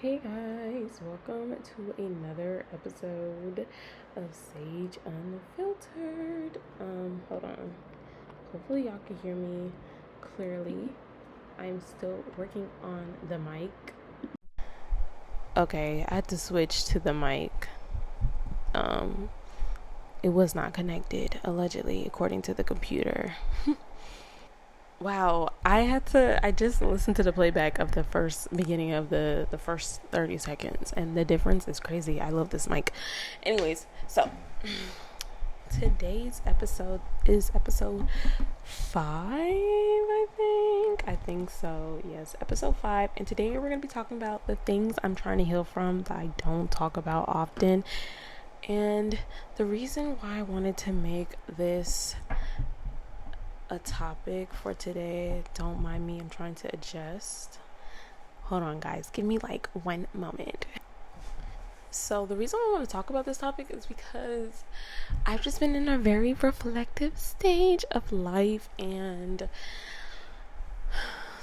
Hey guys, welcome to another episode of Sage Unfiltered. Hold on. Hopefully y'all can hear me clearly. I'm still working on the mic. Okay, I had to switch to the mic. It was not connected, allegedly, according to the computer. Wow, I just listened to the playback of the first beginning of the first 30 seconds, and the difference is crazy. I love this mic. Anyways, so today's episode is episode 5, I think so. Yes, episode 5. And today we're going to be talking about the things I'm trying to heal from that I don't talk about often. And the reason why I wanted to make this a topic for today, don't mind me, I'm trying to adjust. Hold on guys, give me like one moment. So the reason I want to talk about this topic is because I've just been in a very reflective stage of life, and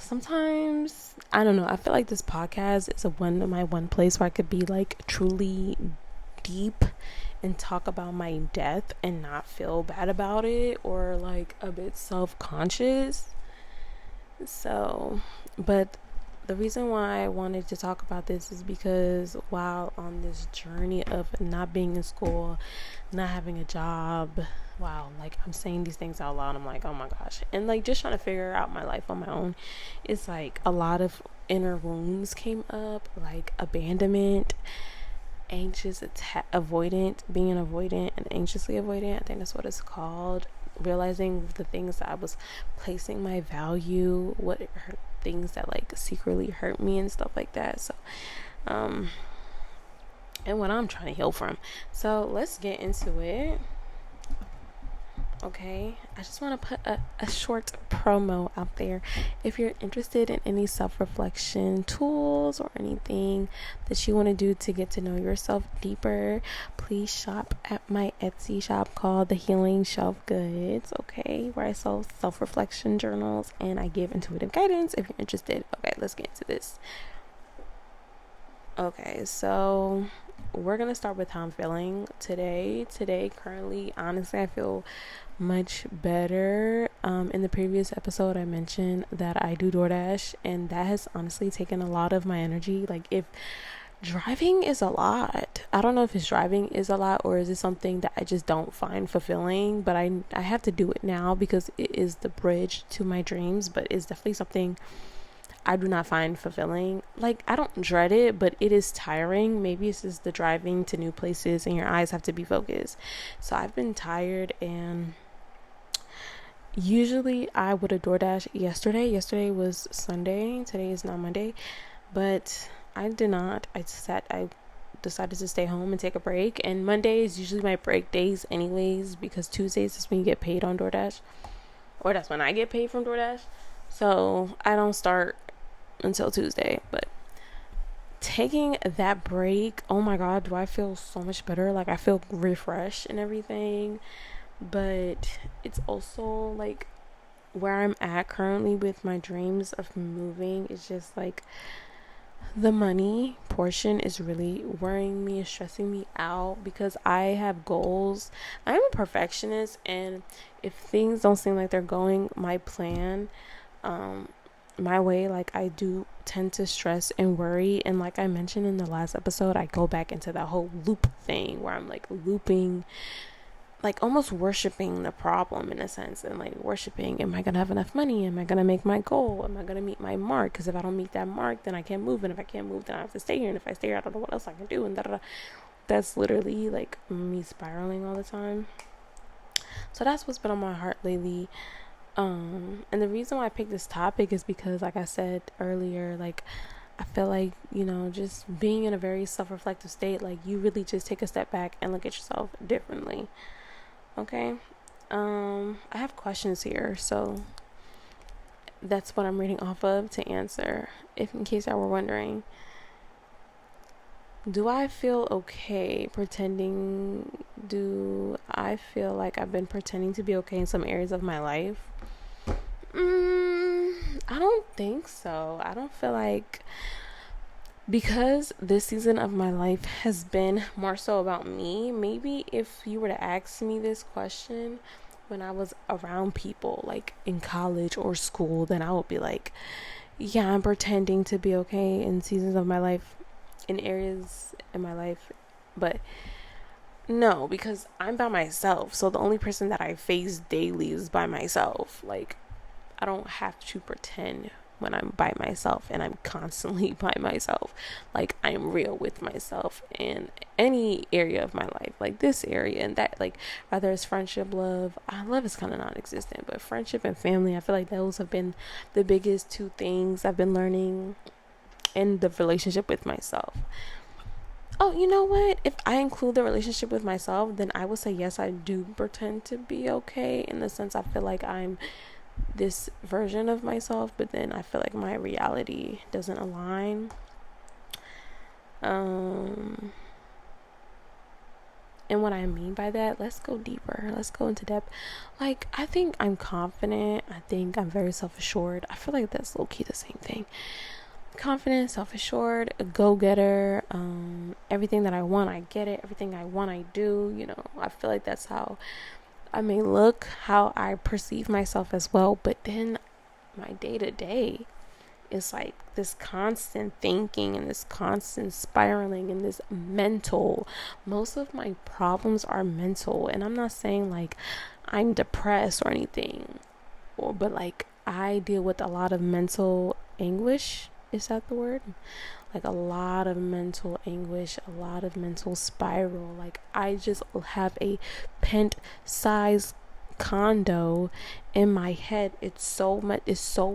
sometimes I don't know, I feel like this podcast is my one place where I could be like truly deep and talk about my death and not feel bad about it or like a bit self-conscious. So, but the reason why I wanted to talk about this is because while on this journey of not being in school, not having a job, wow, like I'm saying these things out loud, I'm like, oh my gosh, and like just trying to figure out my life on my own, it's like a lot of inner wounds came up, like abandonment, avoidant, being an avoidant and anxiously avoidant, I think that's what it's called. Realizing the things that I was placing my value, what hurt, things that like secretly hurt me and stuff like that. So and what I'm trying to heal from. So let's get into it. Okay, I just want to put a short promo out there. If you're interested in any self-reflection tools or anything that you want to do to get to know yourself deeper, please shop at my Etsy shop called The Healing Shelf Goods, okay, where I sell self-reflection journals and I give intuitive guidance if you're interested. Okay, let's get into this. Okay, so we're gonna start with how I'm feeling today. Currently, honestly, I feel much better. In the previous episode, I mentioned that I do DoorDash, and that has honestly taken a lot of my energy. Like, if driving is a lot, I don't know if it's driving is a lot or is it something that I just don't find fulfilling, but I have to do it now because it is the bridge to my dreams, but it's definitely something I do not find fulfilling. Like, I don't dread it, but it is tiring. Maybe it's just the driving to new places and your eyes have to be focused. So I've been tired, and usually I would have DoorDash yesterday. Yesterday was Sunday. Today is not Monday. But I did not. I decided to stay home and take a break. And Monday is usually my break days anyways, because Tuesdays is when you get paid on DoorDash. Or that's when I get paid from DoorDash. So I don't start until Tuesday. But taking that break, oh my god, do I feel so much better. Like, I feel refreshed and everything. But it's also like where I'm at currently with my dreams of moving is just like the money portion is really worrying me and stressing me out because I have goals. I'm a perfectionist, and if things don't seem like they're going my plan, my way, like, I do tend to stress and worry. And like I mentioned in the last episode, I go back into that whole loop thing where I'm like looping, like almost worshiping the problem in a sense, and like worshiping, am I gonna have enough money, am I gonna make my goal, am I gonna meet my mark, because if I don't meet that mark then I can't move, and if I can't move then I have to stay here, and if I stay here I don't know what else I can do, and that's literally like me spiraling all the time. So that's what's been on my heart lately. And the reason why I picked this topic is because, like I said earlier, like I feel like, just being in a very self-reflective state, like you really just take a step back and look at yourself differently. Okay. I have questions here, so that's what I'm reading off of to answer, if in case I were wondering. Do I feel okay pretending? Do I feel like I've been pretending to be okay in some areas of my life? I don't think so. I don't feel like because this season of my life has been more so about me, maybe if you were to ask me this question when I was around people like in college or school, then I would be like, yeah, I'm pretending to be okay in seasons of my life, in areas in my life. But no, because I'm by myself. So the only person that I face daily is by myself. Like, I don't have to pretend when I'm by myself, and I'm constantly by myself. Like, I'm real with myself in any area of my life, like this area and that. Like, whether it's friendship, love, love is kind of non-existent, but friendship and family, I feel like those have been the biggest two things I've been learning in the relationship with myself. Oh, you know what? If I include the relationship with myself, then I would say yes, I do pretend to be okay, in the sense I feel like I'm this version of myself, but then I feel like my reality doesn't align. Um and what I mean by that, let's go deeper. Let's go into depth. Like, I think I'm confident. I think I'm very self-assured. I feel like that's low-key the same thing. Confident, self-assured, a go-getter. Everything that I want, I get it. Everything I want, I do. I feel like that's how I may look, how I perceive myself as well. But then my day-to-day is like this constant thinking and this constant spiraling and this mental. Most of my problems are mental, and I'm not saying like I'm depressed or anything, but like I deal with a lot of mental anguish. Is that the word? Like a lot of mental anguish, a lot of mental spiral. Like, I just have a pent size condo in my head. It's so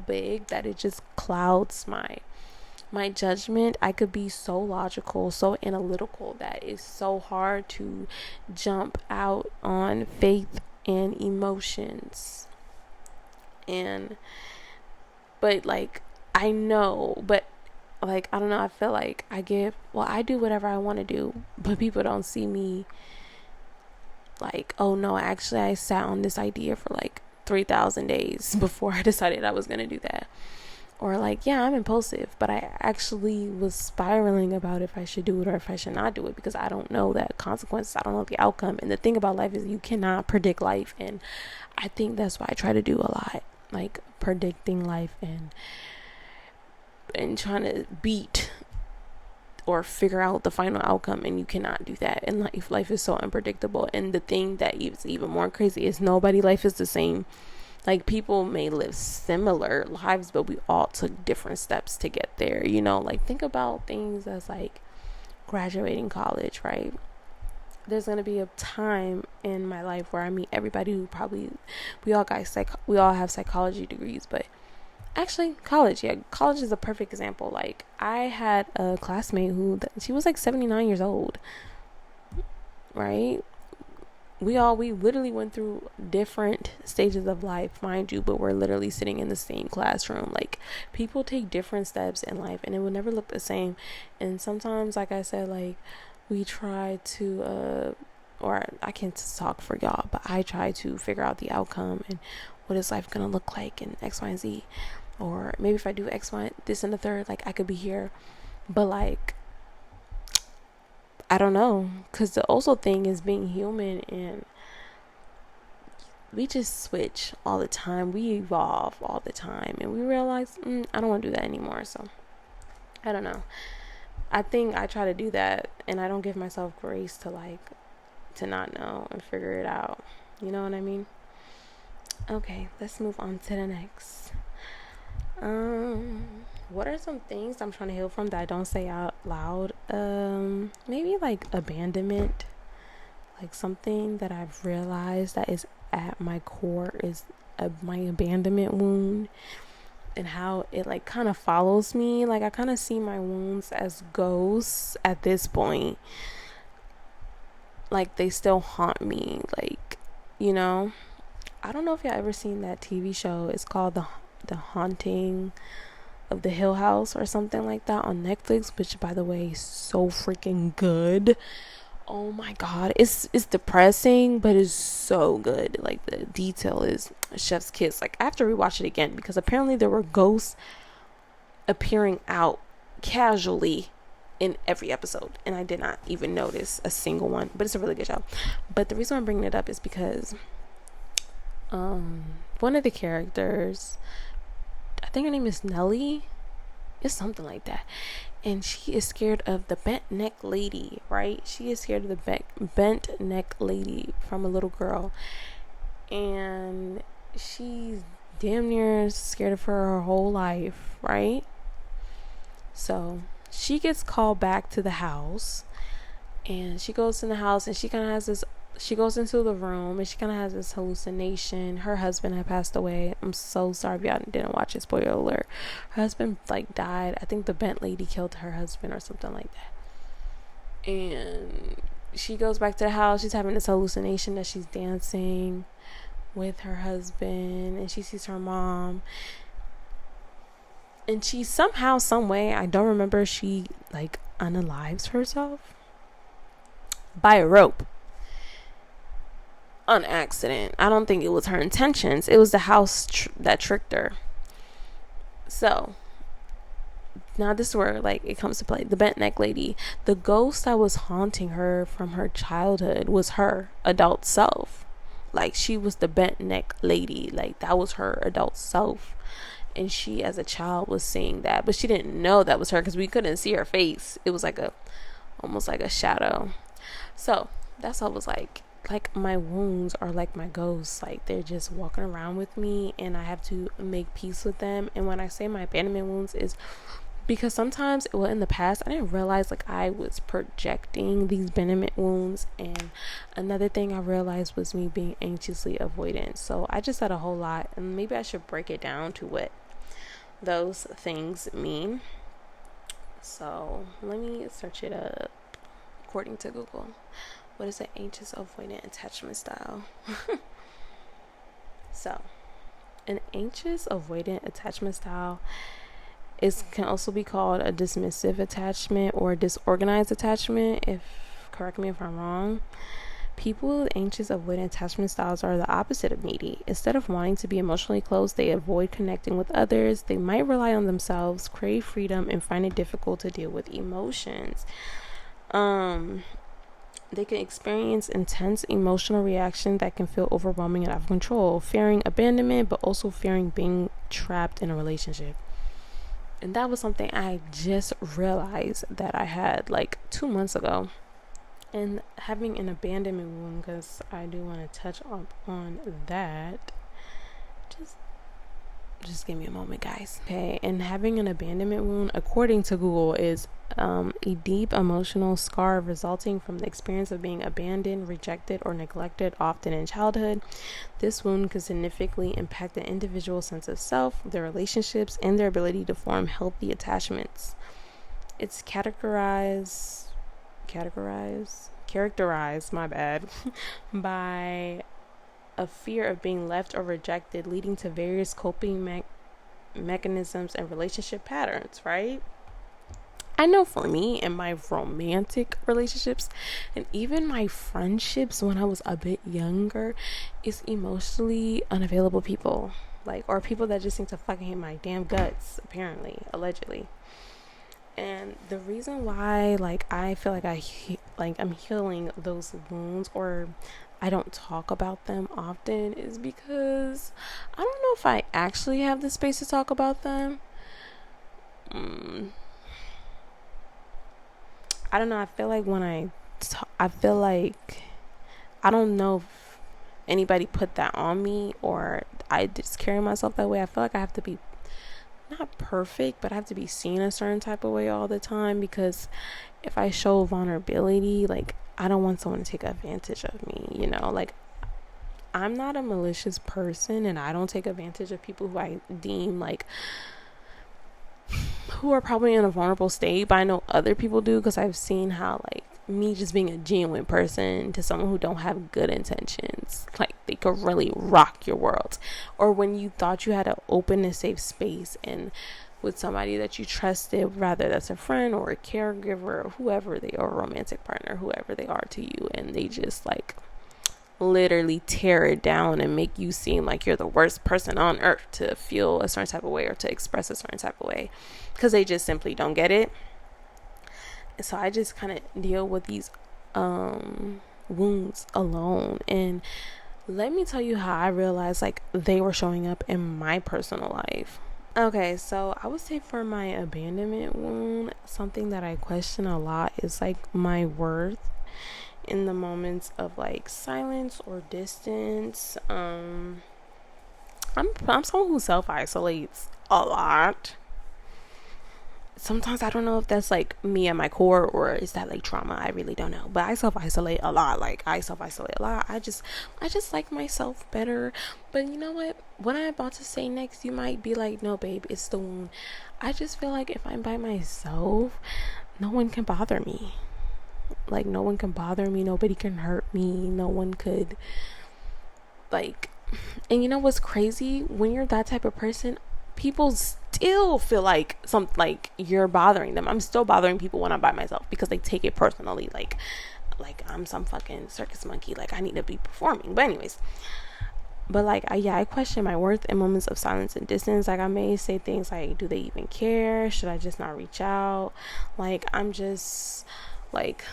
big that it just clouds my judgment. I could be so logical, so analytical, that it's so hard to jump out on faith and emotions. But like, I know, but like, I don't know, I feel like I do whatever I want to do, but people don't see me like, oh no, actually I sat on this idea for like 3,000 days before I decided I was going to do that. Or like, yeah, I'm impulsive, but I actually was spiraling about if I should do it or if I should not do it, because I don't know the consequences. I don't know the outcome. And the thing about life is you cannot predict life. And I think that's why I try to do a lot, like predicting life and trying to beat or figure out the final outcome, and you cannot do that. And life is so unpredictable. And the thing that is even more crazy is nobody life is the same. Like, people may live similar lives, but we all took different steps to get there. Like, think about things as like graduating college, right? There's gonna be a time in my life where I meet everybody who probably we all have psychology degrees, but actually college is a perfect example. Like, I had a classmate who she was like 79 years old, right? We literally went through different stages of life, mind you, but we're literally sitting in the same classroom. Like, people take different steps in life and it will never look the same. And sometimes, like I said, like, we try to or I can't talk for y'all, but I try to figure out the outcome and what is life gonna look like in X, Y, and Z. Or maybe if I do X, Y, this and the third, like, I could be here. But like, I don't know, because the also thing is being human, and we just switch all the time. We evolve all the time, and we realize I don't want to do that anymore. So I don't know. I think I try to do that, and I don't give myself grace to not know and figure it out. You know what I mean? Okay, let's move on to the next. What are some things I'm trying to heal from that I don't say out loud? Maybe like abandonment. Like, something that I've realized that is at my core is my abandonment wound, and how it like kind of follows me. Like, I kind of see my wounds as ghosts at this point. Like, they still haunt me. Like, I don't know if y'all ever seen that TV show. It's called the Haunting of the Hill House or something like that on Netflix, which, by the way, is so freaking good. Oh my god, it's depressing, but it's so good. Like, the detail is chef's kiss. Like, I have to rewatch it again, because apparently there were ghosts appearing out casually in every episode, and I did not even notice a single one. But it's a really good show. But the reason I'm bringing it up is because one of the characters, I think her name is Nellie, it's something like that, and she is scared of the bent neck lady, right? She is scared of the bent neck lady from a little girl, and she's damn near scared of her whole life, right? So she gets called back to the house, and she goes in the house, and she kind of has this, she goes into the room, and she kind of has this hallucination. Her husband had passed away. I'm so sorry if y'all didn't watch it, spoiler alert. Her husband like died. I think the bent lady killed her husband or something like that. And she goes back to the house. She's having this hallucination that she's dancing with her husband, and she sees her mom, and she somehow, some way, I don't remember, she like unalives herself by a rope on accident. I don't think it was her intentions. It was the house that tricked her. So now this is where like it comes to play. The bent neck lady, the ghost that was haunting her from her childhood was her adult self. Like, she was the bent neck lady. Like, that was her adult self. And she, as a child, was seeing that. But she didn't know that was her because we couldn't see her face. It was like almost like a shadow. So, that's what it was like. Like, my wounds are like my ghosts. Like, they're just walking around with me. And I have to make peace with them. And when I say my abandonment wounds is... because sometimes, well, in the past, I didn't realize like I was projecting these abandonment wounds. And another thing I realized was me being anxiously avoidant. So I just said a whole lot, and maybe I should break it down to what those things mean. So let me search it up according to Google. What is an anxious avoidant attachment style? So an anxious avoidant attachment style can also be called a dismissive attachment or disorganized attachment. Correct me if I'm wrong. People with anxious avoidant attachment styles are the opposite of needy. Instead of wanting to be emotionally close, they avoid connecting with others. They might rely on themselves, crave freedom, and find it difficult to deal with emotions. They can experience intense emotional reaction that can feel overwhelming and out of control, fearing abandonment, but also fearing being trapped in a relationship. And that was something I just realized that I had like 2 months ago. And having an abandonment wound, because I do want to touch on that. Just give me a moment, guys. Okay, and having an abandonment wound, according to Google, is a deep emotional scar resulting from the experience of being abandoned, rejected, or neglected, often in childhood. This wound can significantly impact the individual's sense of self, their relationships, and their ability to form healthy attachments. It's characterized, my bad, by a fear of being left or rejected, leading to various coping mechanisms and relationship patterns, right? I know for me in my romantic relationships and even my friendships when I was a bit younger, is emotionally unavailable people, like, or people that just seem to fucking hate my damn guts, apparently, allegedly. And the reason why, like, I feel like I'm healing those wounds, or I don't talk about them often, is because I don't know if I actually have the space to talk about them. I don't know. I feel like when I feel like, I don't know if anybody put that on me or I just carry myself that way. I feel like I have to be not perfect, but I have to be seen a certain type of way all the time, because if I show vulnerability, like, I don't want someone to take advantage of me, you know? Like, I'm not a malicious person, and I don't take advantage of people who I deem like who are probably in a vulnerable state, but I know other people do, because I've seen how, like, me just being a genuine person to someone who don't have good intentions, like, they could really rock your world. Or when you thought you had an open and safe space and with somebody that you trusted, rather that's a friend or a caregiver or whoever they are, a romantic partner, whoever they are to you, and they just like literally tear it down and make you seem like you're the worst person on earth to feel a certain type of way or to express a certain type of way, because they just simply don't get it. So I just kind of deal with these wounds alone. And let me tell you how I realized like they were showing up in my personal life. Okay, so I would say for my abandonment wound, something that I question a lot is like my worth in the moments of like silence or distance. I'm someone who self isolates a lot. Sometimes I don't know if that's like me at my core or is that like trauma. I really don't know. But I self isolate a lot. I just like myself better. But you know what I'm about to say next, you might be like, no babe, it's the wound. I just feel like if I'm by myself, no one can bother me. Like no one can bother me, nobody can hurt me, no one could like. And you know what's crazy? When you're that type of person, people still feel like you're bothering them. I'm still bothering people when I'm by myself because they take it personally, like I'm some fucking circus monkey, like I need to be performing. But anyways, but like I question my worth in moments of silence and distance. Like I may say things like, do they even care? Should I just not reach out? Like I'm just like,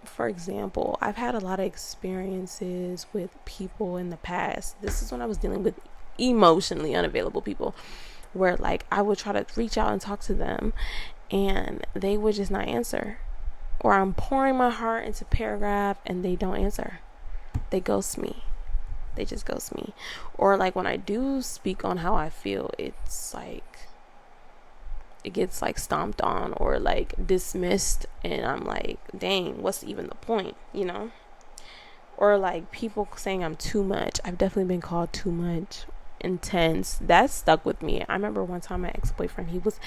for example, I've had a lot of experiences with people in the past. This is when I was dealing with emotionally unavailable people, where like I would try to reach out and talk to them and they would just not answer, or I'm pouring my heart into paragraph and they don't answer. They ghost me. They just ghost me. Or like when I do speak on how I feel, it's like it gets like stomped on or like dismissed, and I'm like, dang, what's even the point, you know? Or like people saying I'm too much. I've definitely been called too much, intense. That stuck with me. I remember one time my ex-boyfriend, he was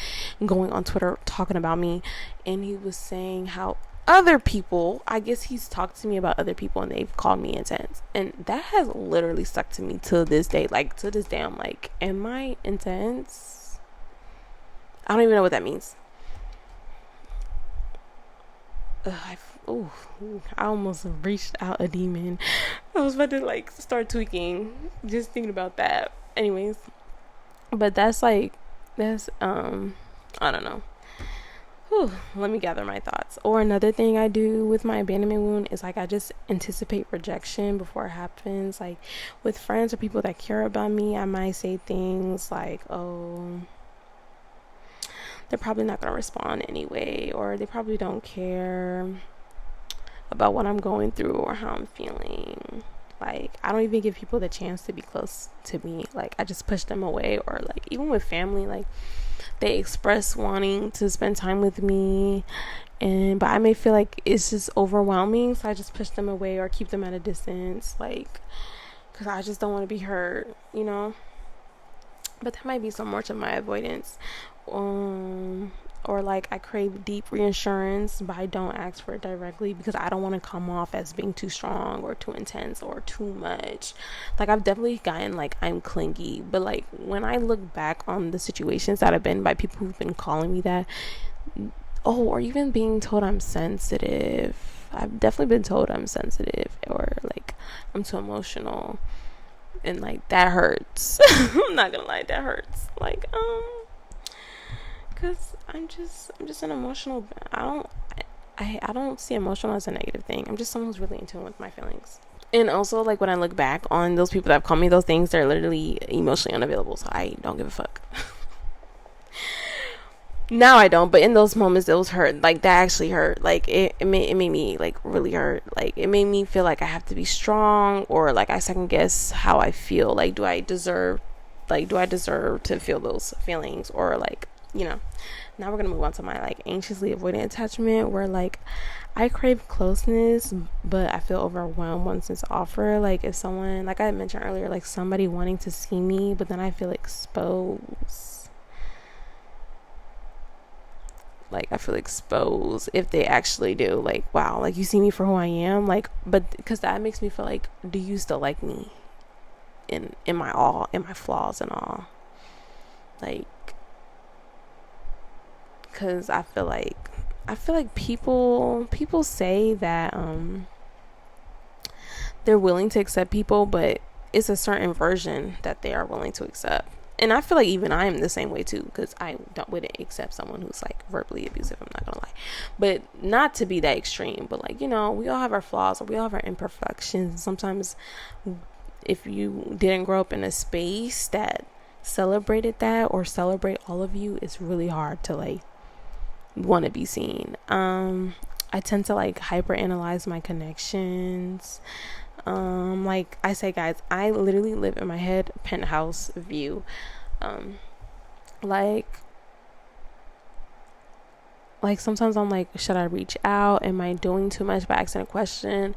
going on Twitter talking about me, and he was saying how other people, I guess he's talked to me about other people and they've called me intense, and that has literally stuck to me to this day. Like to this day I'm like, am I intense? I don't even know what that means. I almost reached out a demon. I was about to like start tweaking just thinking about that. Anyways, but that's I don't know. Let me gather my thoughts. Or another thing I do with my abandonment wound is like I just anticipate rejection before it happens. Like with friends or people that care about me, I might say things like, oh, they're probably not going to respond anyway, or they probably don't care about what I'm going through or how I'm feeling. Like I don't even give people the chance to be close to me. Like I just push them away. Or like even with family, like they express wanting to spend time with me, but I may feel like it's just overwhelming, so I just push them away or keep them at a distance, like because I just don't want to be hurt, you know. But that might be so much of my avoidance. Or like I crave deep reassurance, but I don't ask for it directly because I don't want to come off as being too strong or too intense or too much. Like I've definitely gotten like I'm clingy, but like when I look back on the situations that I've been by people who've been calling me that, or even being told I'm sensitive. I've definitely been told I'm sensitive, or like I'm too emotional, and like that hurts. I'm not gonna lie, that hurts. Like because I'm just an emotional. I don't see emotional as a negative thing. I'm just someone who's really in tune with my feelings. And also, like when I look back on those people that have called me those things, they're literally emotionally unavailable. So I don't give a fuck. Now I don't, but in those moments it was hurt. Like that actually hurt. Like it made me like really hurt. Like it made me feel like I have to be strong, or like I second guess how I feel. Like do I deserve to feel those feelings, or like, you know. Now we're gonna move on to my like anxiously avoidant attachment, where like I crave closeness but I feel overwhelmed once it's offered. Like if someone, like I mentioned earlier, like somebody wanting to see me, but then I feel exposed. Like I feel exposed if they actually do. Like, wow, like you see me for who I am, like, but because that makes me feel like, do you still like me in my flaws and all? Like, because I feel like people say that they're willing to accept people, but it's a certain version that they are willing to accept. and I feel like even I am the same way too, because I wouldn't accept someone who's like verbally abusive. I'm not gonna lie, but not to be that extreme. But like, we all have our flaws, or we all have our imperfections. Sometimes, if you didn't grow up in a space that celebrated that or celebrate all of you, it's really hard to like want to be seen. I tend to like hyper analyze my connections. Like I say, guys, I literally live in my head penthouse view. Like sometimes I'm like, should I reach out? Am I doing too much by asking a question?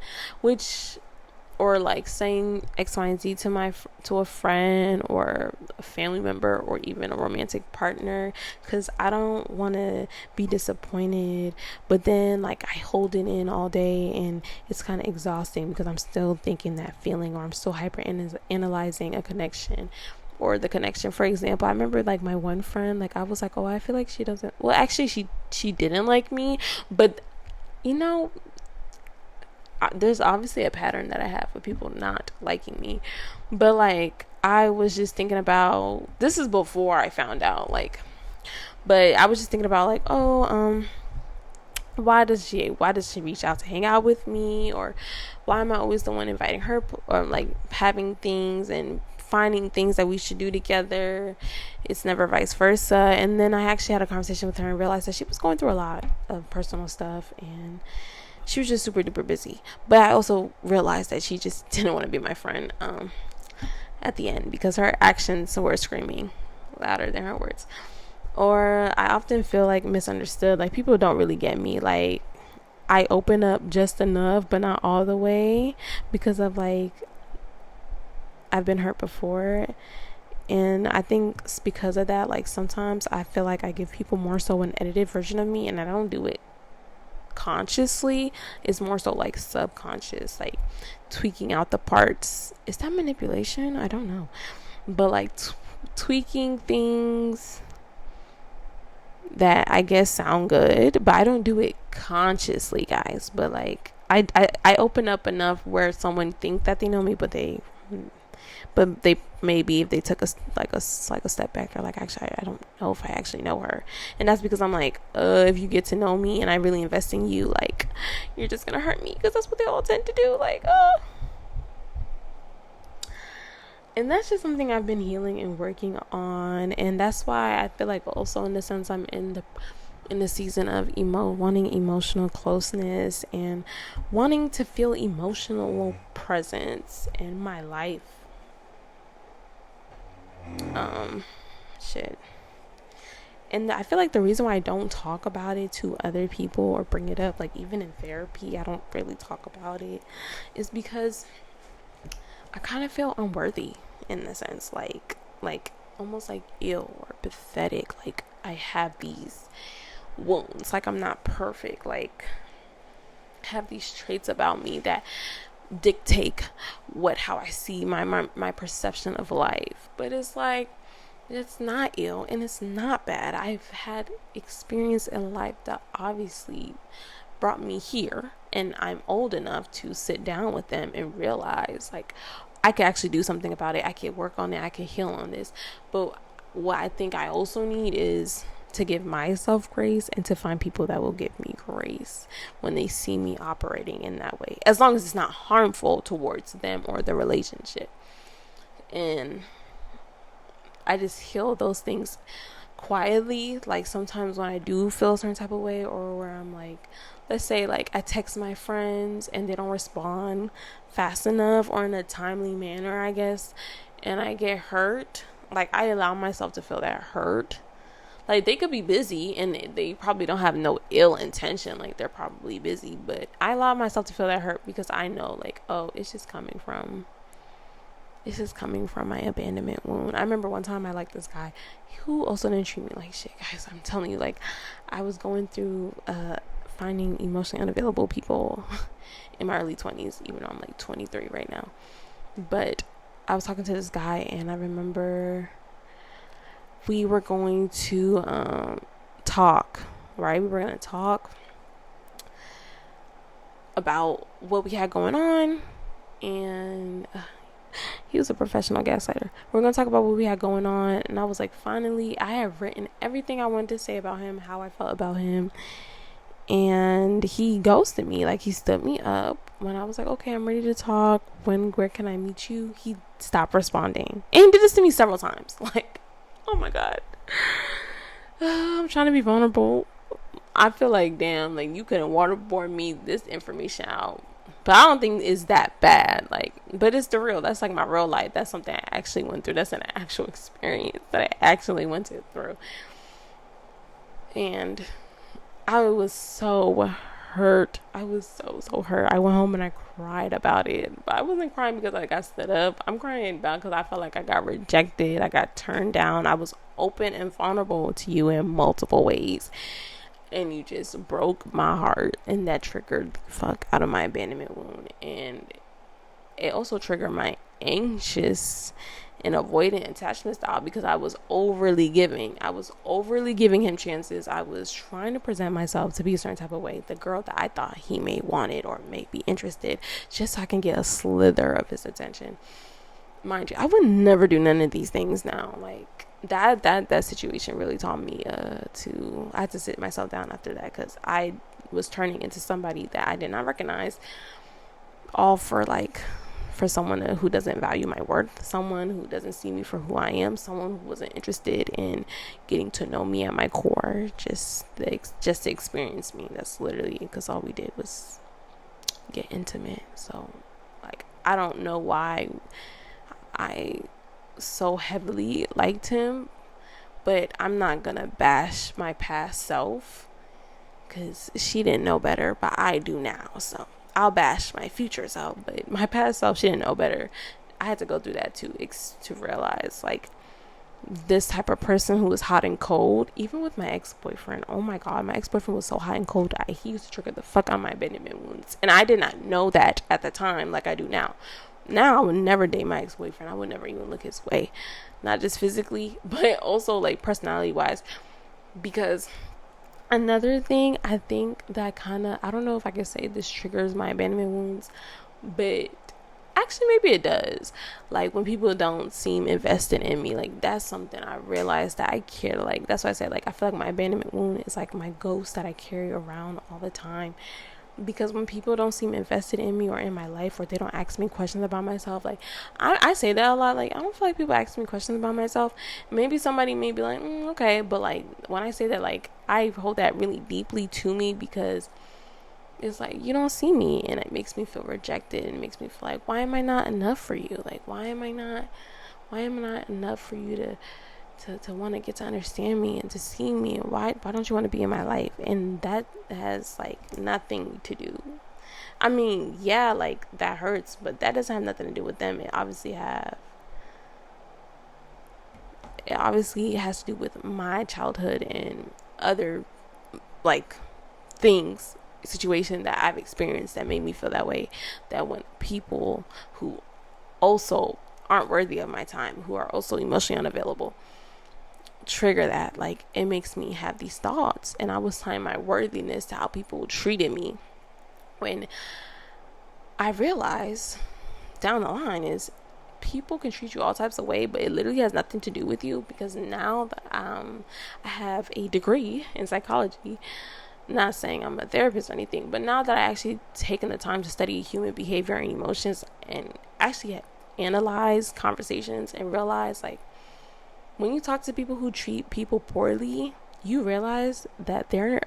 Or like saying X, Y, and Z to a friend or a family member or even a romantic partner, because I don't want to be disappointed. But then like I hold it in all day, and it's kind of exhausting because I'm still thinking that feeling, or I'm still hyper analyzing a connection or the connection. For example, I remember like my one friend, like I was like, oh, I feel like she doesn't. Well, actually, she didn't like me, but there's obviously a pattern that I have with people not liking me. But like I was just thinking about, this is before I found out, like, but I was just thinking about like, why does she reach out to hang out with me, or why am I always the one inviting her, or like having things and finding things that we should do together. It's never vice versa. And then I actually had a conversation with her and realized that she was going through a lot of personal stuff, and she was just super duper busy. But I also realized that she just didn't want to be my friend at the end, because her actions were screaming louder than her words. Or I often feel like misunderstood. Like people don't really get me. Like I open up just enough, but not all the way, because of like I've been hurt before. And I think it's because of that, like sometimes I feel like I give people more so an edited version of me, and I don't do it consciously. It's more so like subconscious, like tweaking out the parts. Is that manipulation? I don't know, but like tweaking things that I guess sound good, but I don't do it consciously, guys. But like I open up enough where someone think that they know me, but they maybe, if they took a step back, they're like, actually, I don't know if I actually know her. And that's because I'm like, if you get to know me and I really invest in you, like, you're just gonna hurt me, because that's what they all tend to do. Like, and that's just something I've been healing and working on. And that's why I feel like also in the sense I'm in the season of wanting emotional closeness and wanting to feel emotional presence in my life. And I feel like the reason why I don't talk about it to other people or bring it up, like even in therapy, I don't really talk about it, is because I kind of feel unworthy, in the sense like almost like ill or pathetic. Like I have these wounds, like I'm not perfect, like I have these traits about me that dictate how I see my perception of life. But it's like, it's not ill and it's not bad. I've had experience in life that obviously brought me here, and I'm old enough to sit down with them and realize like I could actually do something about it. I could work on it. I could heal on this. But what I think I also need is to give myself grace, and to find people that will give me grace when they see me operating in that way, as long as it's not harmful towards them or the relationship. And I just heal those things quietly. Like sometimes when I do feel a certain type of way, or where I'm like, let's say like I text my friends and they don't respond fast enough or in a timely manner, I guess, and I get hurt, like I allow myself to feel that hurt. Like they could be busy and they probably don't have no ill intention, like they're probably busy, but I allow myself to feel that hurt because I know like, oh, it's just coming from my abandonment wound. I remember one time I liked this guy who also didn't treat me like shit, guys. I'm telling you, like I was going through finding emotionally unavailable people in my early 20s, even though I'm like 23 right now. But I was talking to this guy, and I remember we were going to talk, right? We were going to talk about what we had going on, and He was a professional gaslighter. We're going to talk about what we had going on. And I was like, finally, I have written everything I wanted to say about him, how I felt about him. And he ghosted me. Like, he stood me up when I was like, okay, I'm ready to talk. Where can I meet you? He stopped responding. And he did this to me several times. Like, oh my God. I'm trying to be vulnerable. I feel like, damn, like, you couldn't waterboard me this information out. But I don't think it's that bad. Like, but it's the real. That's like my real life. That's something I actually went through. That's an actual experience that I actually went through. And I was so hurt. I was so hurt. I went home and I cried about it. But I wasn't crying because I got stood up. I'm crying about because I felt like I got rejected. I got turned down. I was open and vulnerable to you in multiple ways. And you just broke my heart. And that triggered the fuck out of my abandonment wound. And it also triggered my anxious and avoidant attachment style because I was overly giving. I was overly giving him chances. I was trying to present myself to be a certain type of way. The girl that I thought he may wanted or may be interested, just so I can get a slither of his attention. Mind you, I would never do none of these things now. Like, that situation really taught me I had to sit myself down after that, because I was turning into somebody that I did not recognize, all for someone who doesn't value my worth, someone who doesn't see me for who I am, someone who wasn't interested in getting to know me at my core, just to experience me. That's literally because all we did was get intimate. So, like, I don't know why I so heavily liked him, but I'm not gonna bash my past self because she didn't know better, but I do now. So I'll bash my future self, but my past self, she didn't know better. I had to go through that to realize, like, this type of person who was hot and cold. Even with my ex-boyfriend, oh my God, my ex-boyfriend was so hot and cold. He used to trigger the fuck out of my abandonment wounds, and I did not know that at the time like I do now. Now I would never date my ex-boyfriend. I would never even look his way, not just physically, but also like personality wise. Because another thing, I think that I don't know if I can say this triggers my abandonment wounds, but actually maybe it does. Like, when people don't seem invested in me, like, that's something I realized that I care. Like, that's why I said, like, I feel like my abandonment wound is like my ghost that I carry around all the time. Because when people don't seem invested in me or in my life, or they don't ask me questions about myself, like, I say that a lot. Like, I don't feel like people ask me questions about myself. Maybe somebody may be like, okay, but like, when I say that, like, I hold that really deeply to me, because it's like, you don't see me, and it makes me feel rejected, and it makes me feel like, why am I not enough for you? Like, why am I not enough for you to want to get to understand me and to see me? And why don't you want to be in my life? And that has like nothing to do, I mean, yeah, like, that hurts, but that doesn't have nothing to do with them. It obviously has to do with my childhood and other, like, situation that I've experienced that made me feel that way. That when people who also aren't worthy of my time, who are also emotionally unavailable, trigger that, like, it makes me have these thoughts, and I was tying my worthiness to how people treated me, when I realized down the line is people can treat you all types of way, but it literally has nothing to do with you. Because now that I have a degree in psychology, not saying I'm a therapist or anything, but now that I actually taken the time to study human behavior and emotions, and actually analyze conversations, and realize, like, when you talk to people who treat people poorly, you realize that they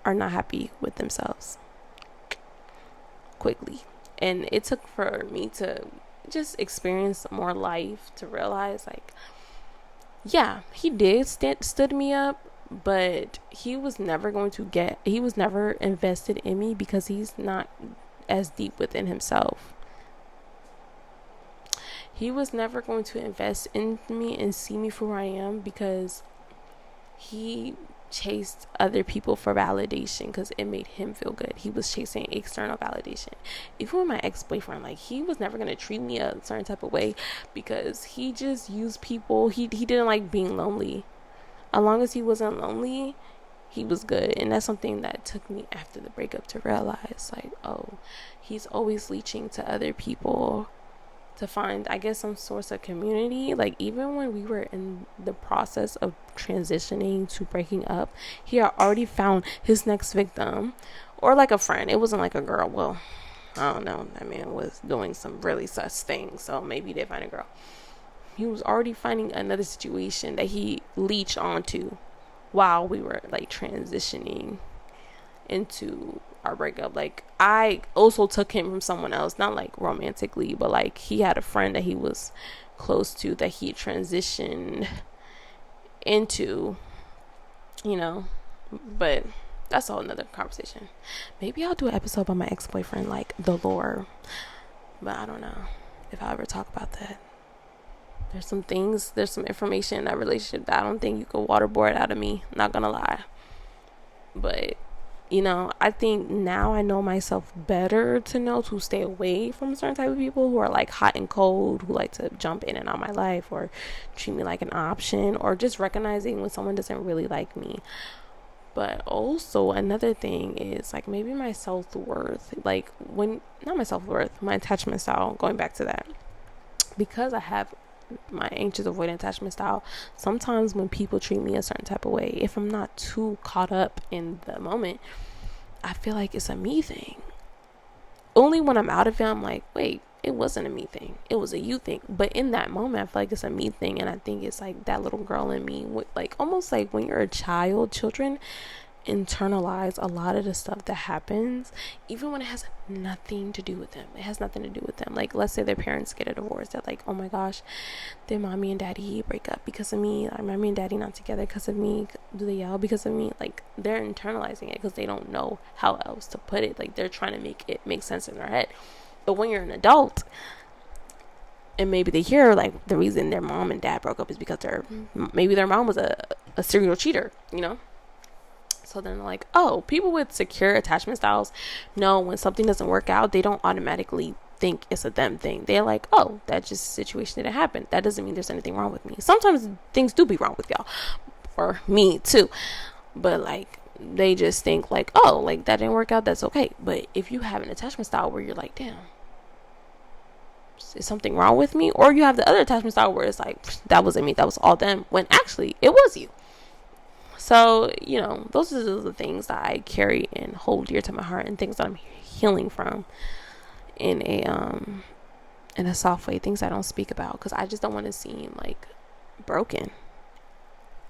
are not happy with themselves quickly. And it took for me to just experience more life to realize, like, yeah, he did stood me up, but he was never invested in me, because he's not as deep within himself. He was never going to invest in me and see me for who I am, because he chased other people for validation, because it made him feel good. He was chasing external validation. Even with my ex-boyfriend, like, he was never going to treat me a certain type of way, because he just used people. He didn't like being lonely. As long as he wasn't lonely, he was good. And that's something that took me after the breakup to realize, like, oh, he's always leeching to other people to find, I guess, some source of community. Like, even when we were in the process of transitioning to breaking up, he had already found his next victim, or like a friend. It wasn't like a girl. Well, I don't know. That man was doing some really sus things, so maybe they find a girl. He was already finding another situation that he leached onto while we were like transitioning into our breakup. Like, I also took him from someone else, not like romantically, but like he had a friend that he was close to that he transitioned into, you know. But that's a whole nother conversation. Maybe I'll do an episode about my ex-boyfriend, like the lore, but I don't know if I'll ever talk about that. There's some information in that relationship that I don't think you could waterboard out of me, not gonna lie. But, you know, I think now I know myself better to know to stay away from certain type of people who are like hot and cold, who like to jump in and out of my life or treat me like an option, or just recognizing when someone doesn't really like me. But also another thing is like maybe my self-worth, like not my self-worth, my attachment style, going back to that, because I have my anxious avoidant attachment style. Sometimes when people treat me a certain type of way, if I'm not too caught up in the moment, I feel like it's a me thing. Only when I'm out of it, I'm like, wait, it wasn't a me thing, it was a you thing. But in that moment, I feel like it's a me thing. And I think it's like that little girl in me, like almost like when you're a child, children internalize a lot of the stuff that happens, even when it has nothing to do with them. It has nothing to do with them. Like, let's say their parents get a divorce. They're like, oh my gosh, their mommy and daddy break up because of me. Like, mommy and daddy not together because of me. Do they yell because of me? Like, they're internalizing it because they don't know how else to put it. Like, they're trying to make it make sense in their head. But when you're an adult, and maybe they hear like the reason their mom and dad broke up is because maybe their mom was a serial cheater, you know. So then they're like, oh, people with secure attachment styles know when something doesn't work out, they don't automatically think it's a them thing. They're like, oh, that just situation didn't happen. That doesn't mean there's anything wrong with me. Sometimes things do be wrong with y'all, or me too. But like, they just think like, oh, like that didn't work out, that's okay. But if you have an attachment style where you're like, damn, is something wrong with me? Or you have the other attachment style where it's like, that wasn't me, that was all them, when actually it was you. So, you know, those are the things that I carry and hold dear to my heart, and things that I'm healing from in a soft way, things I don't speak about because I just don't want to seem like broken.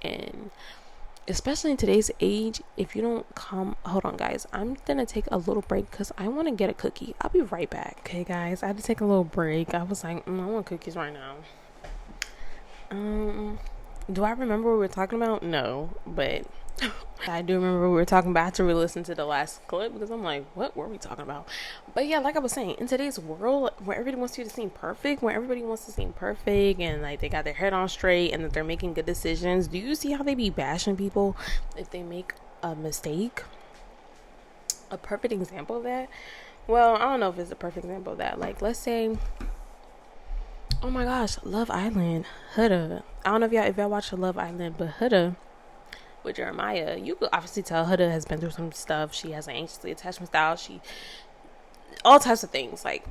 And especially in today's age, if you don't hold on guys, I'm gonna take a little break because I want to get a cookie. I'll be right back. Okay guys, I had to take a little break. I was like, I want cookies right now. Do I remember what we were talking about? No, but I do remember what we were talking about. I had to re-listen to the last clip because I'm like, what were we talking about? But yeah, like I was saying, in today's world where everybody wants you to seem perfect, and like they got their head on straight and that they're making good decisions, do you see how they be bashing people if they make a mistake? A perfect example of that, well, I don't know if it's a perfect example of that. Like, let's say, oh my gosh, Love Island, Huda. I don't know if y'all watch Love Island, but Huda with Jeremiah, you could obviously tell Huda has been through some stuff. She has an anxiously attachment style. She, all types of things, like,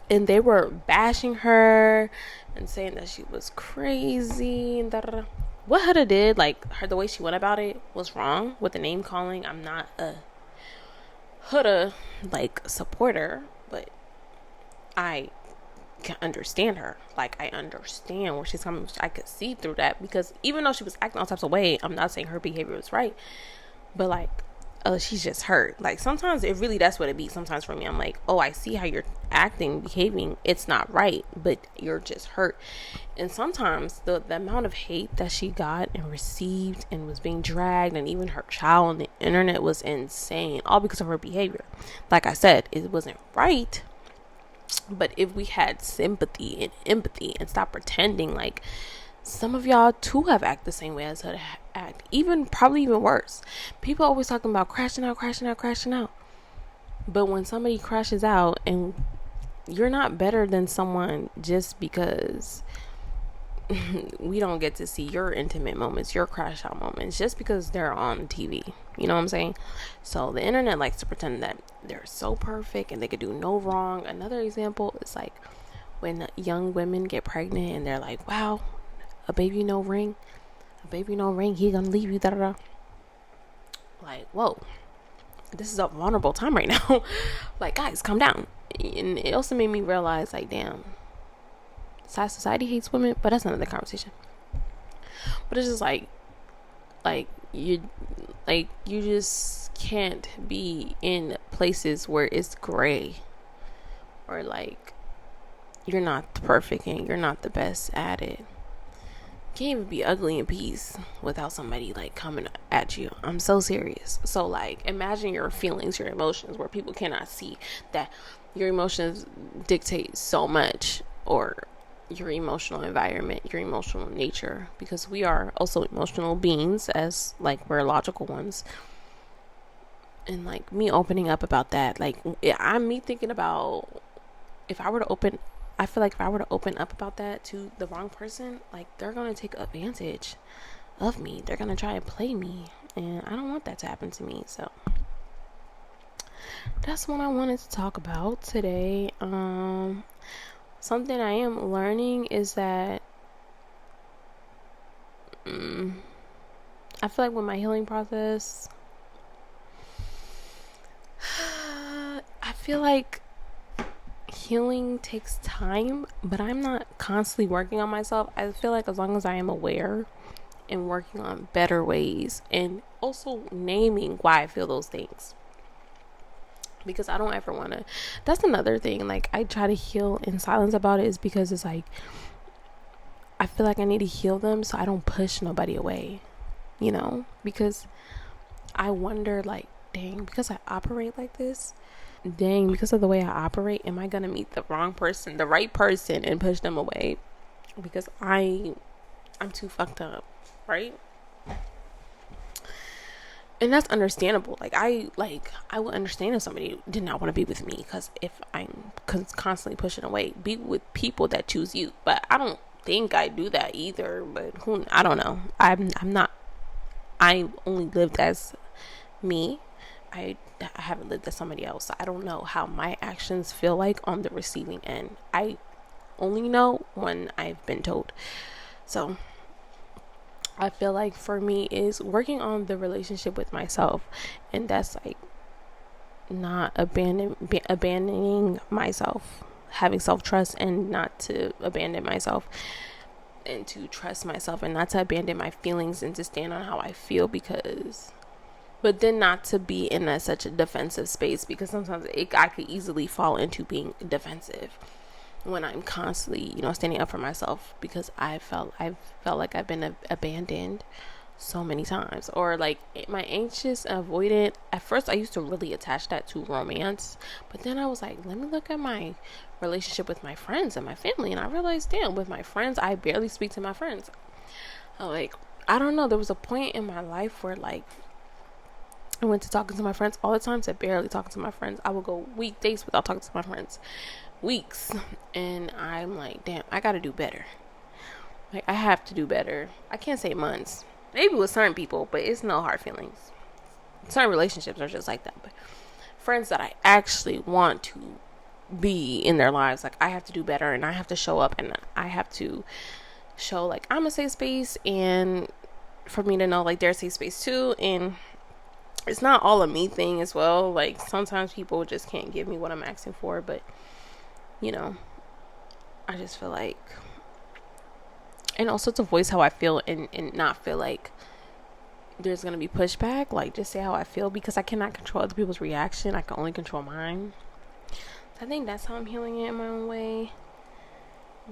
and they were bashing her and saying that she was crazy and da-da-da. What Huda did, like, the way she went about it was wrong with the name calling. I'm not a Huda like supporter, but I can understand her. Like, I understand where she's coming. I could see through that, because even though she was acting all types of way, I'm not saying her behavior was right, but like, she's just hurt. Like, sometimes it really, that's what it be. Sometimes for me, I'm like, oh, I see how you're acting, behaving, it's not right, but you're just hurt. And sometimes the amount of hate that she got and received and was being dragged, and even her child on the internet, was insane, all because of her behavior. Like I said, it wasn't right. But if we had sympathy and empathy and stop pretending, like, some of y'all too have acted the same way as her act, probably even worse. People always talking about crashing out. But when somebody crashes out, and you're not better than someone just because we don't get to see your intimate moments, your crash out moments, just because they're on TV. You know what I'm saying? So the internet likes to pretend that they're so perfect and they could do no wrong. Another example is like when young women get pregnant and they're like, wow, a baby no ring, he gonna leave you, da da da. Like, whoa, this is a vulnerable time right now. Like, guys, calm down. And it also made me realize, like, damn, society hates women, but that's another conversation. But it's just you you just can't be in places where it's gray, or like you're not perfect and you're not the best at it. You can't even be ugly in peace without somebody like coming at you. I'm so serious. So like imagine your feelings, your emotions, where people cannot see that your emotions dictate so much, or your emotional environment, your emotional nature, because we are also emotional beings, as like we're logical ones. And like me opening up about that, like I'm me thinking about if I were to open I feel like if I were to open up about that to the wrong person, like they're gonna take advantage of me, they're gonna try and play me, and I don't want that to happen to me. So that's what I wanted to talk about today. Something I am learning is that I feel like with my healing process, I feel like healing takes time, but I'm not constantly working on myself. I feel like as long as I am aware and working on better ways, and also naming why I feel those things, because I don't ever want to. That's another thing. Like I try to heal in silence about it, is because it's like I feel like I need to heal them so I don't push nobody away, you know, because I wonder, like, dang, because I operate like this, because of the way I operate, am I gonna meet the wrong person, the right person, and push them away because I'm too fucked up, right? And that's understandable. I would understand if somebody did not want to be with me, because if I'm constantly pushing away, be with people that choose you. But I don't think I do that either. But I don't know. I'm not. I only lived as me. I haven't lived as somebody else. So I don't know how my actions feel like on the receiving end. I only know when I've been told. So I feel like for me is working on the relationship with myself, and that's like not abandoning myself, having self-trust, and not to abandon myself, and to trust myself, and not to abandon my feelings, and to stand on how I feel, but then not to be in such a defensive space, because sometimes I could easily fall into being defensive when I'm constantly, standing up for myself, because I've felt like I've been abandoned so many times. Or like my anxious avoidant, at first I used to really attach that to romance, but then I was like, let me look at my relationship with my friends and my family, and I realized, damn, with my friends, I barely speak to my friends. Like, I don't know, there was a point in my life where like I went to talking to my friends all the time to barely talking to my friends. I would go weekdays without talking to my friends, weeks, and I'm like, damn, I gotta do better. Like, I have to do better. I can't say months, maybe with certain people, but it's no hard feelings. Certain relationships are just like that, but friends that I actually want to be in their lives, like, I have to do better, and I have to show up, and I have to show like I'm a safe space, and for me to know like they're a safe space too. And it's not all a me thing as well. Like, sometimes people just can't give me what I'm asking for, but I just feel like, and also to voice how I feel, and not feel like there's gonna be pushback. Like, just say how I feel, because I cannot control other people's reaction. I can only control mine. So I think that's how I'm healing it in my own way.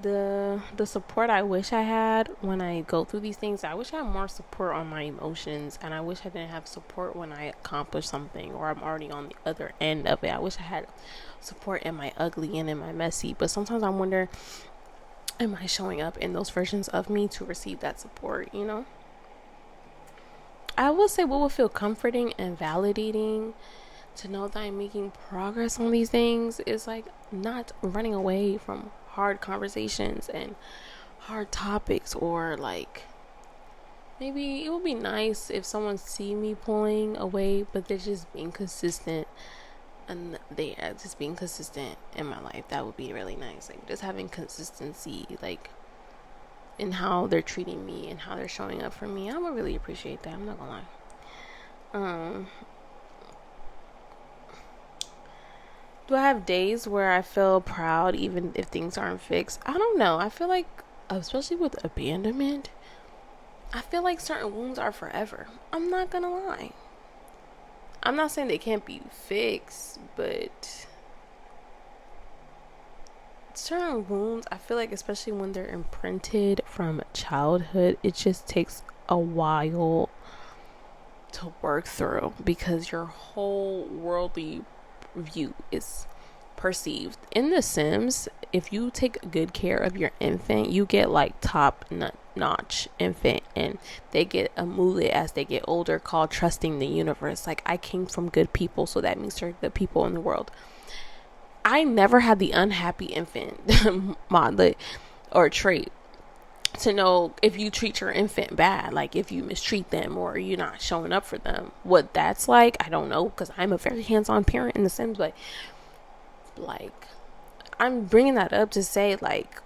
The support I wish I had when I go through these things, I wish I had more support on my emotions, and I wish I didn't have support when I accomplish something, or I'm already on the other end of it. I wish I had support in my ugly and in my messy. But sometimes I wonder, am I showing up in those versions of me to receive that support? I will say what would feel comforting and validating to know that I'm making progress on these things is like not running away from hard conversations and hard topics, or like maybe it would be nice if someone see me pulling away, but they're just being consistent, and they are just being consistent in my life. That would be really nice. Like just having consistency, like in how they're treating me and how they're showing up for me. I would really appreciate that. I'm not gonna lie. Do I have days where I feel proud even if things aren't fixed? I don't know. I feel like, especially with abandonment, I feel like certain wounds are forever. I'm not gonna lie. I'm not saying they can't be fixed, but certain wounds, I feel like, especially when they're imprinted from childhood, it just takes a while to work through, because your whole worldly view is perceived. In The Sims, if you take good care of your infant, you get like top notch infant, and they get a mullet as they get older called trusting the universe. Like, I came from good people, so that means they're good people in the world. I never had the unhappy infant model or trait to know if you treat your infant bad, like if you mistreat them or you're not showing up for them. What that's like, I don't know, because I'm a very hands-on parent in The Sims, but like, I'm bringing that up to say, like,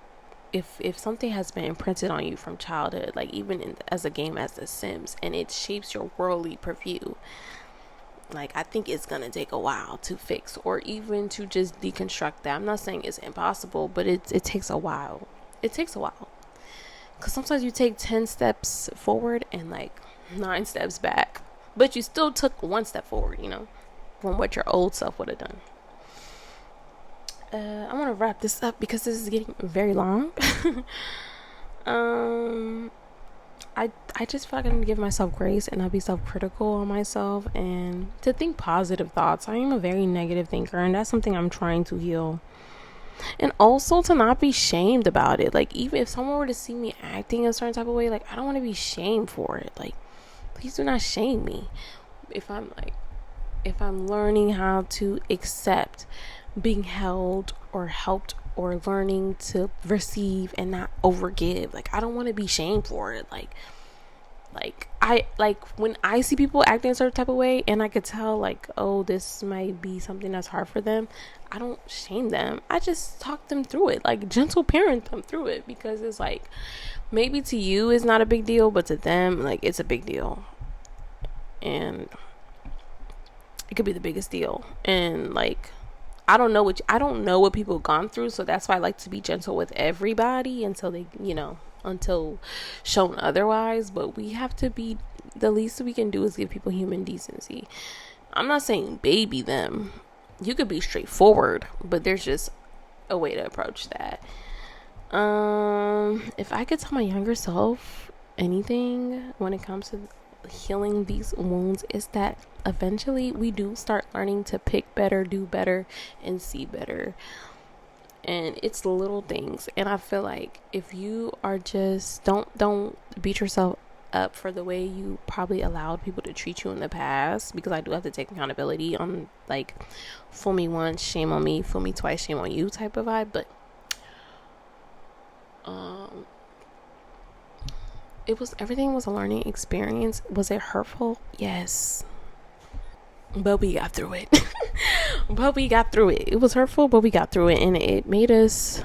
if something has been imprinted on you from childhood, like even as a game as The Sims, and it shapes your worldly purview, like, I think it's gonna take a while to fix, or even to just deconstruct that. I'm not saying it's impossible, but it takes a while. It takes a while, because sometimes you take 10 steps forward and like 9 steps back, but you still took 1 step forward, from what your old self would have done. I want to wrap this up because this is getting very long. I just feel like I need to give myself grace and not be self-critical on myself, and to think positive thoughts. I am a very negative thinker, and that's something I'm trying to heal. And also to not be shamed about it. Like, even if someone were to see me acting a certain type of way, like, I don't want to be shamed for it. Like, please do not shame me. If I'm learning how to accept being held or helped, or learning to receive and not overgive, like, I don't want to be shamed for it. Like when I see people acting a certain type of way, and I could tell, like, oh, this might be something that's hard for them, I don't shame them. I just talk them through it, like gentle parent them through it, because it's like, maybe to you it's not a big deal, but to them, like, it's a big deal, and it could be the biggest deal. And like, I don't know what people have gone through, so that's why I like to be gentle with everybody until they, until shown otherwise. But we have to be, the least we can do is give people human decency. I'm not saying baby them. You could be straightforward, but there's just a way to approach that. If I could tell my younger self anything when it comes to healing these wounds, is that eventually we do start learning to pick better, do better, and see better. And it's little things. And I feel like if you are just, don't beat yourself up for the way you probably allowed people to treat you in the past, because I do have to take accountability on, like, fool me once, shame on me, fool me twice, shame on you type of vibe. But everything was a learning experience. Was it hurtful? Yes, but we got through it. It was hurtful, but we got through it, and it made us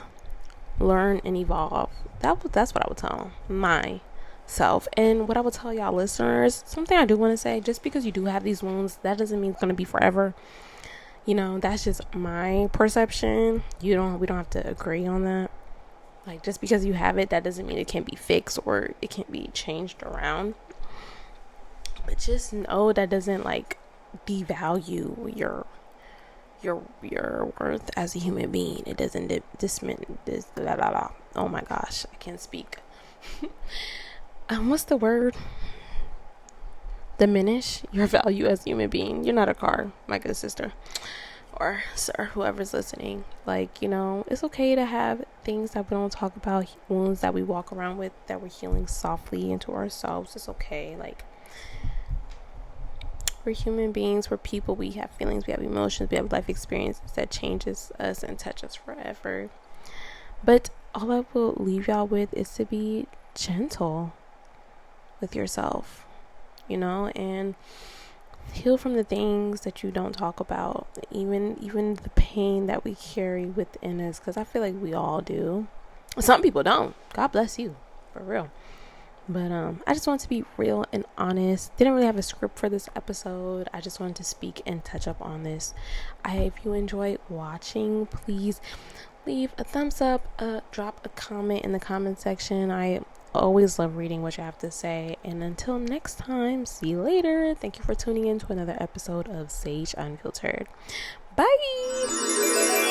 learn and evolve. That's what I would tell myself, and what I would tell y'all listeners. Something I do want to say: just because you do have these wounds, that doesn't mean it's going to be forever. That's just my perception. We don't have to agree on that. Like, just because you have it, that doesn't mean it can't be fixed or it can't be changed around. But just know that doesn't, like, devalue your worth as a human being. It doesn't oh my gosh, I can't speak. What's the word? Diminish your value as a human being. You're not a car, my good sister or sir, whoever's listening. Like, it's okay to have things that we don't talk about, wounds that we walk around with, that we're healing softly into ourselves. It's okay. Like, we're human beings, we're people, we have feelings, we have emotions, we have life experiences that changes us and touch us forever. But all I will leave y'all with is to be gentle with yourself, and heal from the things that you don't talk about, even the pain that we carry within us, because I feel like we all do. Some people don't. God bless you, for real. But I just wanted to be real and honest. Didn't really have a script for this episode. I just wanted to speak and touch up on this. If you enjoyed watching, please leave a thumbs up, drop a comment in the comment section. I always love reading what you have to say. And until next time, see you later. Thank you for tuning in to another episode of Sage Unfiltered. Bye.